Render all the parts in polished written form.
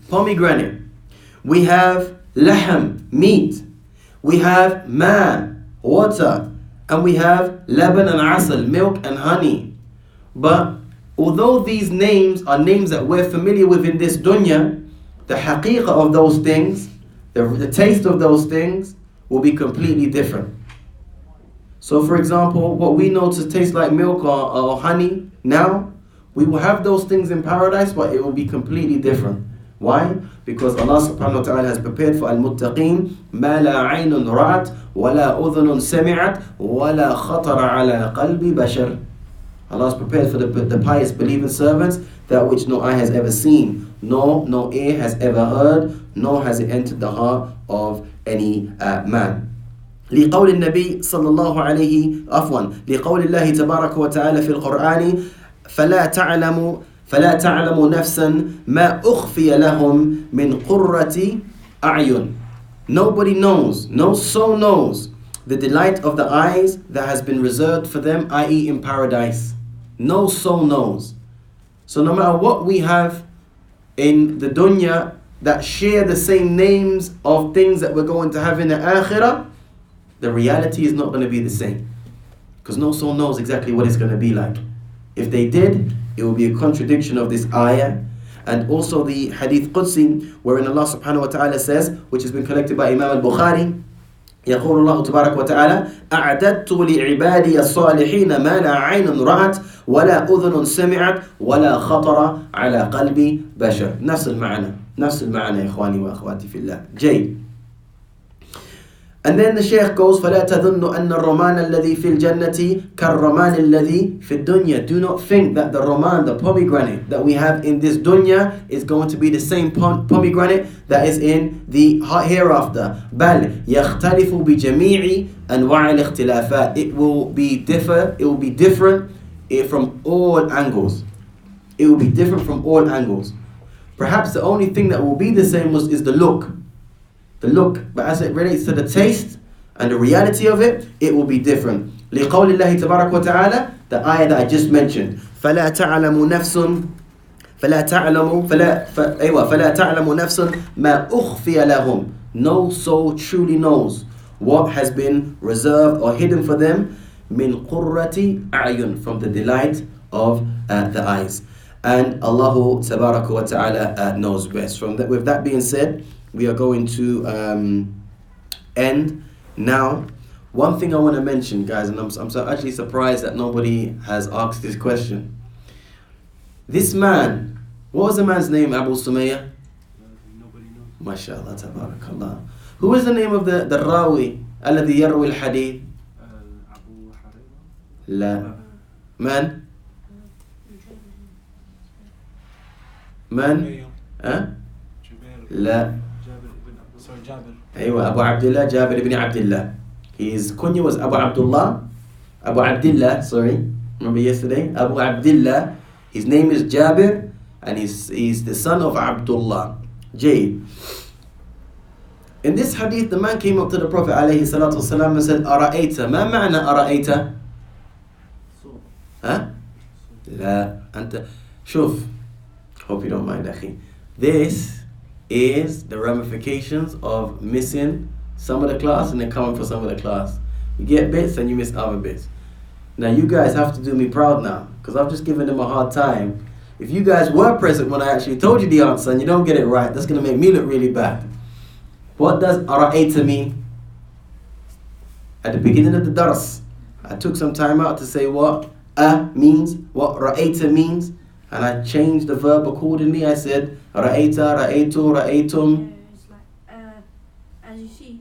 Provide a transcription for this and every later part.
pomegranate. We have lahm, meat. We have ma, water. And we have laban and asal, milk and honey. But although these names are names that we're familiar with in this dunya, the haqiqah of those things, the taste of those things will be completely different. So for example, what we know to taste like milk or honey now, we will have those things in paradise, but it will be completely different. Why? Because Allah subhanahu wa ta'ala has prepared for al-muttaqeen مَا لَا عَيْنٌ رَأَتْ وَلَا أُذُنٌ سَمِعَتْ وَلَا خَطَرَ عَلَى قَلْبِ بَشَرٍ. Allah has prepared for the pious believing servants that which no eye has ever seen, nor no ear has ever heard, nor has it entered the heart of any man. لقول النبي صلى الله عليه لقول الله تبارك وتعالى في القرآن فلا تعلم نفسا ما أخفي لهم من قرة أعين. Nobody knows, no soul knows the delight of the eyes that has been reserved for them, i.e. in paradise. No soul knows. So no matter what we have in the dunya that share the same names of things that we're going to have in the akhirah, the reality is not going to be the same. Because no soul knows exactly what it's going to be like. If they did, it will be a contradiction of this ayah. And also the Hadith Qudsi, wherein Allah subhanahu wa ta'ala says, which has been collected by Imam al-Bukhari, يقول الله تبارك وتعالى أعددت لعبادي الصالحين ما لا عين رأت ولا أذن سمعت ولا خطر على قلب بشر. نفس المعنى يا إخواني وأخواتي في الله. جيد. And then the Shaykh goes, فَلَا تَظُنُّ أَنَّ الرَّمَانَ الَّذِي فِي الْجَنَّةِ كَالرَّمَانِ الَّذِي فِي الدُّنْيَا. Do not think that the Raman, the pomegranate that we have in this dunya is going to be the same pomegranate that is in the hereafter. بَلْ يَخْتَلِفُ بِجَمِيعِ أَنْوَاعِ الْاخْتِلَافَاتِ. It will be different from all angles. It will be different from all angles. Perhaps the only thing that will be the same is the look. But as it relates to the taste and the reality of it, it will be different. لقول الله تبارك وتعالى, the ayah that I just mentioned, فلا تعلم نفس ما أخفي لهم. No soul truly knows what has been reserved or hidden for them من قرة أعين, from the delight of the eyes. And Allah تبارك وتعالى knows best. With that being said, we are going to end now. One thing I want to mention, guys, and I'm so actually surprised that nobody has asked this question. This man, what was the man's name, Abu Sumayya? Nobody knows. MashaAllah, tabarakallah. Who is the name of the Rawi, alladhi yarwi al-hadith? Abu Hurairah? La. Man? Man? Huh? La. Jabir. أيوة Abu Abdullah, Jabir ibn Abdullah. His kunya was Abu Abdullah. Remember yesterday? Abu Abdullah. His name is Jabir, and he's the son of Abdullah. Jade. In this hadith, the man came up to the Prophet ﷺ and said, أرأيت, ما معنى أرأيت? ها؟ لا أنت شوف. Hope you don't mind, أخي. This is the ramifications of missing some of the class and then coming for some of the class. You get bits and you miss other bits. Now you guys have to do me proud now, because I've just given them a hard time. If you guys were present when I actually told you the answer and you don't get it right, that's going to make me look really bad. What does ara'ayta mean? At the beginning of the dars, I took some time out to say what means, what ra'ayta means, and I changed the verb accordingly. I said ra'ayta, ra'aytu, ra'aytum. It's like, as you see.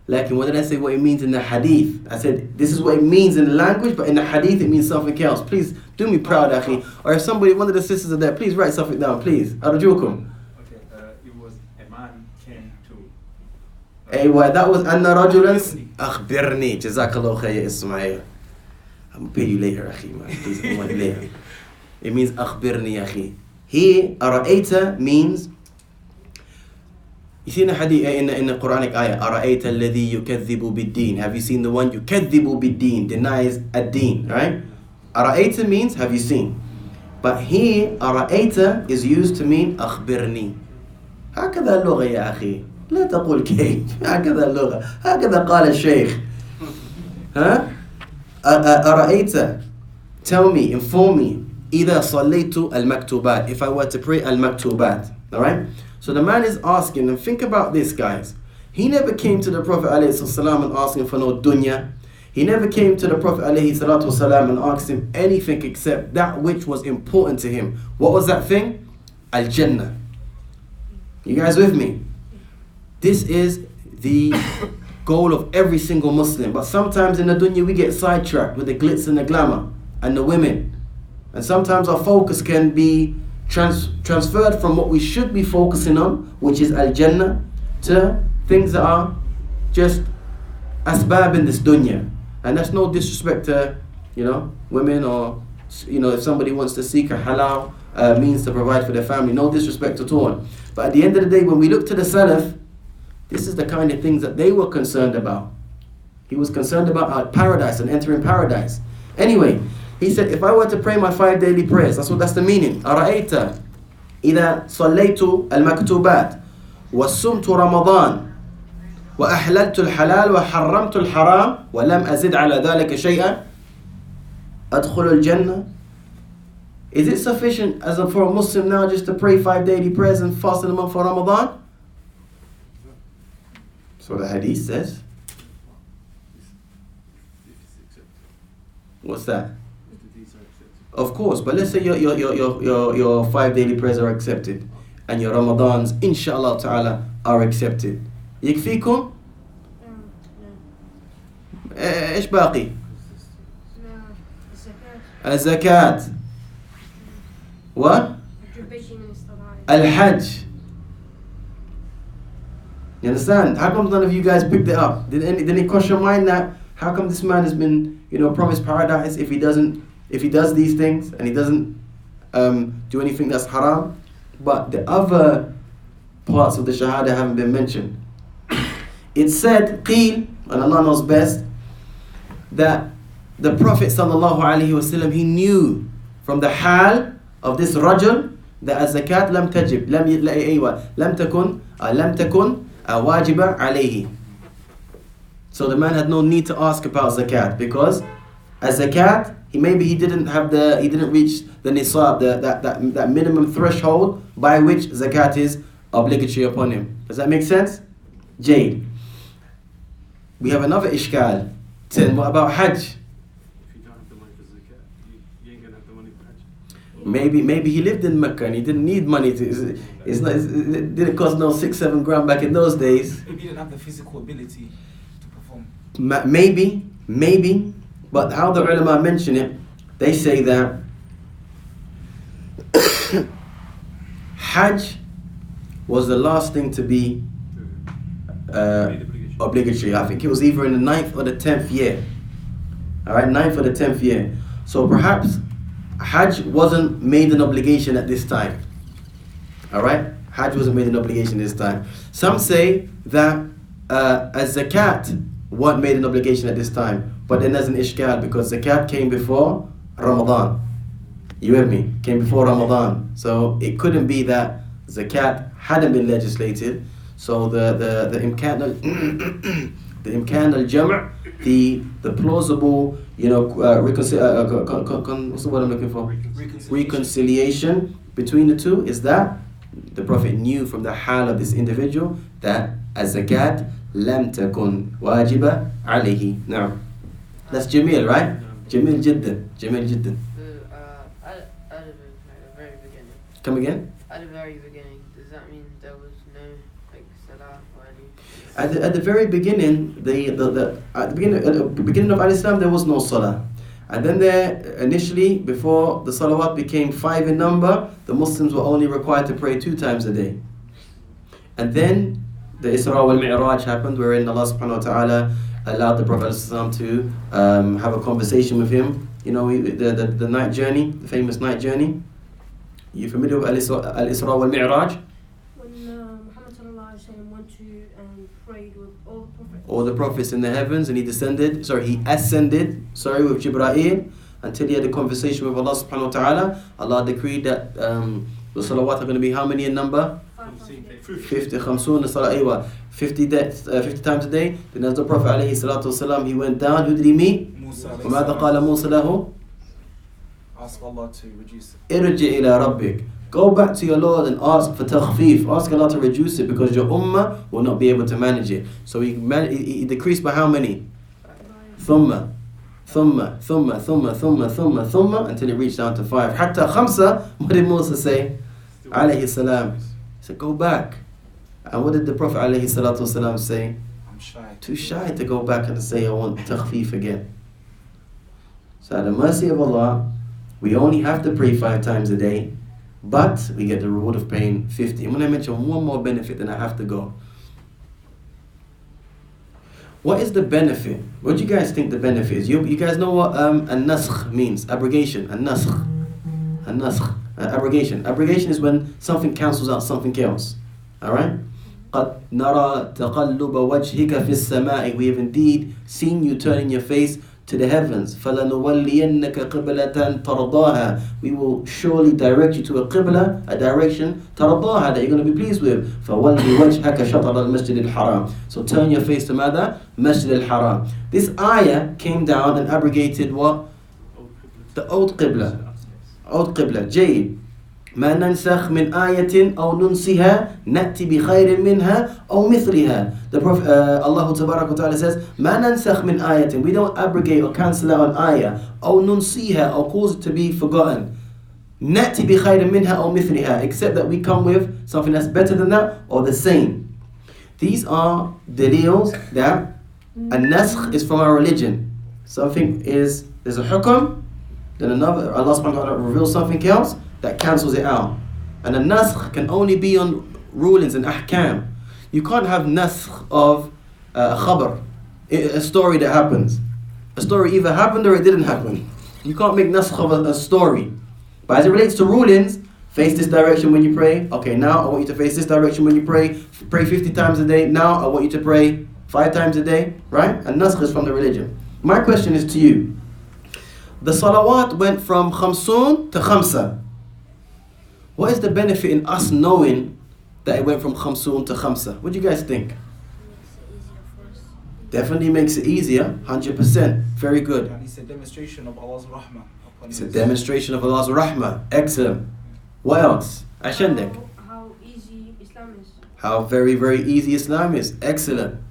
Like, what did I say what it means in the hadith? I said this is what it means in the language, but in the hadith it means something else. Please do me proud, akhi. Or if somebody, one of the sisters are there, please write something down, please. Arjukum. Okay, it was a man came to. Aywa, that was anna rajulan akhbirni. Jazakallah khayr, Ismail. I'm gonna pay you later, akhi, man. Please, I want it later. It means akhbirni, akhi. Here, ara'ayta means, you see in the hadith, in the Quranic ayah, ara'ayta alladhi yukadhibu bid-deen. Have you seen the one yukadhibu bid-deen, denies ad-deen, right? Ara'ayta means, have you seen? But here, أرأيت is used to mean أخبرني. هكذا اللغة يا أخي. لا تقول كيف. هكذا اللغة. هكذا قال الشيخ. ها؟ أرأيت. Tell me, inform me. إذا صليت المكتوبات. If I were to pray المكتوبات. Alright? So the man is asking, and think about this, guys. He never came to the Prophet ﷺ and asked him for no dunya. He never came to the Prophet ﷺ and asked him anything except that which was important to him. What was that thing? Al-Jannah. You guys with me? This is the goal of every single Muslim. But sometimes in the dunya we get sidetracked with the glitz and the glamour and the women. And sometimes our focus can be transferred from what we should be focusing on, which is Al-Jannah, to things that are just asbab in this dunya. And that's no disrespect to, women, or, if somebody wants to seek a halal means to provide for their family, no disrespect at all. But at the end of the day, when we look to the Salaf, this is the kind of things that they were concerned about. He was concerned about paradise and entering paradise. Anyway, he said, if I were to pray my 5 daily prayers, that's the meaning. أرأيت إذا صليت المكتوبات وصمت رمضان وأحللت الحلال وحرمت الحرام ولم أزد على ذلك شيئا أدخل الجنة. Is it sufficient for a Muslim now just to pray 5 daily prayers and fast in the month for Ramadan? So the Hadith says. What's that? Of course, but let's say your 5 daily prayers are accepted and your Ramadans, inshallah ta'ala, are accepted. يكفيكم؟ إيش باقي؟ الزكاة و الحج. You understand? How come none of you guys picked it up? Did it cross your mind that how come this man has been, promised paradise if he does these things and he doesn't do anything that's haram? But the other parts of the Shahada haven't been mentioned. It said, qeel, and Allah knows best, that the Prophet ﷺ, he knew from the hal of this rajul that az-zakat lam tajib, lam takun wajiba alayhi. So the man had no need to ask about zakat, because az-zakat, he didn't reach the nisab, that minimum threshold by which zakat is obligatory upon him. Does that make sense? Jade. We have another ishkal. 10. What about Hajj? If you don't have the money for zakat, you ain't gonna have the money for Hajj. Maybe he lived in Mecca and he didn't need money to. It didn't cost no 6-7 grand back in those days. Maybe he didn't have the physical ability to perform. Maybe. But how the ulama mention it, they say that Hajj was the last thing to be obligatory. I think it was either in the 9th or the 10th year. Alright, 9th or the 10th year. So perhaps Hajj wasn't made an obligation at this time. Alright? Hajj wasn't made an obligation this time. Some say that zakat wasn't made an obligation at this time. But then there's an ishkal, because zakat came before Ramadan. You with me? Came before Ramadan. So it couldn't be that zakat hadn't been legislated. So the imkan al-jam', the plausible, what's the word I'm looking for? Reconciliation between the two is that the Prophet knew from the hal of this individual that az-zakat lam takun wajiba alayhi. Now, that's Jamil, right? Jamil Jiddan. At the very beginning. Come again? At the very beginning, does that mean there was no salah or any? At the very beginning, at the beginning of Al-Islam, there was no salah. And then initially, before the salawat became 5 in number, the Muslims were only required to pray 2 times a day. And then the Isra wal Mi'raj happened, wherein Allah subhanahu wa ta'ala allowed the Prophet ﷺ to have a conversation with him. The night journey, the famous night journey. You familiar with Al-Isra wal Mi'raj? When Muhammad sallallahu alaihi wasallam went to and prayed with all the prophets. All the prophets in the heavens, and he ascended with Jibreel, until he had a conversation with Allah subhanahu wa ta'ala, Allah decreed that the salawat are going to be how many in number? 50 khamsun salat 50 times a day. Then as the Prophet alayhi salatu wasalam, he went down. Who did he meet? Musa. وَمَاذَا قَالَ مُوسَى لَهُ Ask Allah to reduce it. إِرْجِعْ إِلَى رَبِّكَ. Go back to your Lord and ask for takhfif. Ask Allah to reduce it because your ummah will not be able to manage it. So he decreased by how many? ثُمَّ until it reached down to 5. حتى 5. What did Musa say? Alayhi salam. He said, go back. And what did the Prophet alayhi salatu wasalam say? I'm shy. Too shy to go back and say, I want takhfif again. So at the mercy of Allah, we only have to pray 5 times a day, but we get the reward of praying 50. I'm going to mention one more benefit, then I have to go. What is the benefit? What do you guys think the benefit is? You guys know what an-nasakh means? Abrogation. An-nasakh. An-nasakh. Abrogation. Abrogation is when something cancels out something else. Alright? قَدْ نَرَى تَقَلُّبَ وَجْهِكَ فِي السَّمَاءِ. We have indeed seen you turning your face to the heavens. فَلَنُوَلِّيَنَّكَ قِبْلَةً تَرْضَاهَا. We will surely direct you to a qibla, a direction, تَرْضَاهَا, that you're going to be pleased with. فَوَلِّ وَجْهَكَ شَطْرَ الْمَسْجِدِ الْحَرَامِ. So turn your face to ماذا? Masjid al-Haram. This ayah came down and abrogated what? The old qibla. Old qibla. Jade. ما ننسخ من آية أو ننسها نأتي بخير منها أو مثلها. The Prophet Allah Tabarak wa Ta'ala says, ما ننسخ من آية. We don't abrogate or cancel out an ayah أو ننسيها or cause it to be forgotten. نأتي بخير منها أو مثلها, except that we come with something that's better than that or the same. These are deleels that a naskh is from our religion. Something is, there's a hukm, then another, Allah subhanahu wa ta'ala reveals something else that cancels it out. And a naskh can only be on rulings and ahkam. You can't have naskh of a khabar, a story that happens. A story either happened or it didn't happen. You can't make naskh of a story. But as it relates to rulings, face this direction when you pray. Okay, now I want you to face this direction when you pray. Pray 50 times a day. Now I want you to pray 5 times a day. Right? And naskh is from the religion. My question is to you. The salawat went from khamsun to khamsa. What is the benefit in us knowing that it went from khamsun to khamsa? What do you guys think? Definitely makes it easier, 100%. Very good. And it's a demonstration of Allah's rahmah. It's a demonstration of Allah's rahmah. Excellent. What else? Ashendek. How easy Islam is. How very, very easy Islam is. Excellent.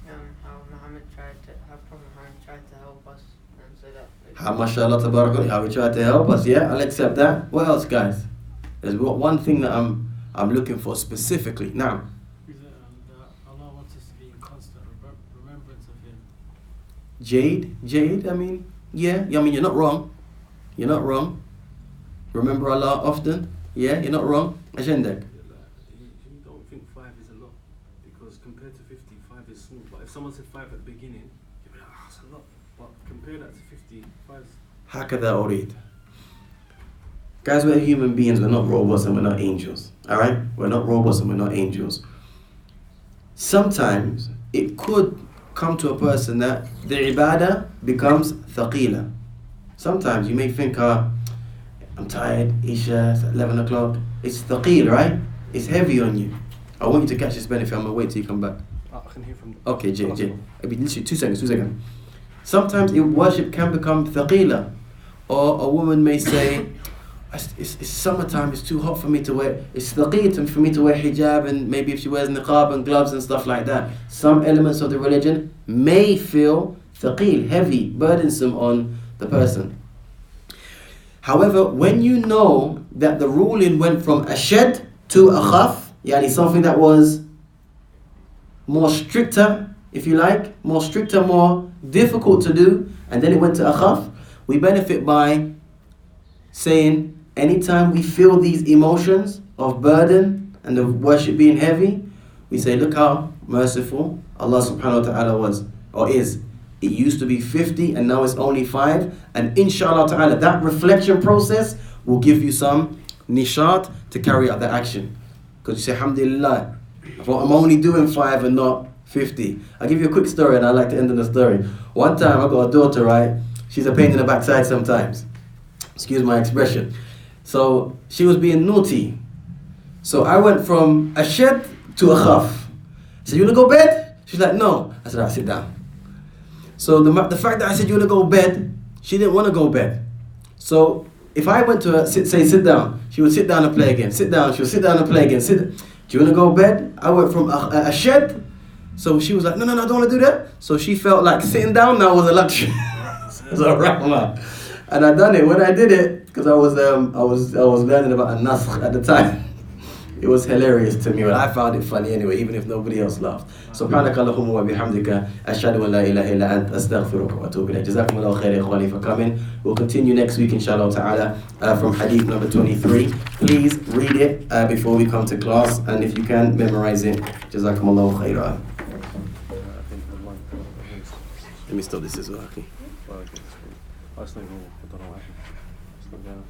How Muhammad tried to help us, and so that. How mashallah tabarakallah, how we try to help us. Yeah, I'll accept that. What else, guys? There's one thing that I'm looking for specifically. Now. Is it that Allah wants us to be in constant remembrance of Him? Jade, I mean, yeah, I mean, you're not wrong. You're not wrong. Remember Allah often. Yeah, you're not wrong. Ashendek. You don't think 5 is a lot, because compared to 50, 5 is small. But if someone said 5 at the beginning, you'd be like, oh, that's a lot. But compare that to 50, 5 is... هكذا أريد. Guys, we're human beings, we're not robots and we're not angels. Alright? We're not robots and we're not angels. Sometimes it could come to a person that the ibadah becomes thaqila. Sometimes you may think, I'm tired, Isha, it's 11 o'clock. It's thaqil, right? It's heavy on you. I want you to catch this benefit. I'm going to wait till you come back. I can hear from... Okay, Jay. It'll be literally 2 seconds. Sometimes worship can become thaqila. Or a woman may say, it's summertime, it's too hot for me to wear, it's thaqeel for me to wear hijab, and maybe if she wears niqab and gloves and stuff like that. Some elements of the religion may feel thaqeel, heavy, burdensome on the person. However, when you know that the ruling went from ashad to akhaf, yani something that was more stricter, if you like, more difficult to do, and then it went to akhaf, we benefit by saying, anytime we feel these emotions of burden and the worship being heavy, we say, look how merciful Allah subhanahu wa ta'ala was, or is. It used to be 50 and now it's only 5. And inshallah ta'ala, that reflection process will give you some nishat to carry out the action. Because you say, alhamdulillah, I'm only doing 5 and not 50. I'll give you a quick story and I like to end on a story. One time I got a daughter, right? she's a pain in the backside sometimes. Excuse my expression. So she was being naughty. So I went from a shed to a khaf. I said, you want to go bed? She's like, no. I said, all right, sit down. So the fact that I said, you want to go bed, she didn't want to go bed. So if I went to her, sit down, she would sit down and play again. Sit down, she would sit down and play again. Do you want to go bed? I went from a shed. So she was like, no, I don't want to do that. So she felt like sitting down now was a luxury. It was a rahmah. And I done it. When I did it, because I was learning about a naskh at the time. It was hilarious to me, and I found it funny anyway, even if nobody else laughed. Subhanaka Allahumma wa bihamdika, ashhadu an la ilaha illa ant, astaghfiruka wa atubu ilayk. Jazakumullahu khairan ikhwani for coming. We'll continue next week, inshallah ta'ala, from hadith number 23. Please read it before we come to class, and if you can, memorize it. Jazakumullahu khairan. Let me stop this as well. Okay. I don't know what happened.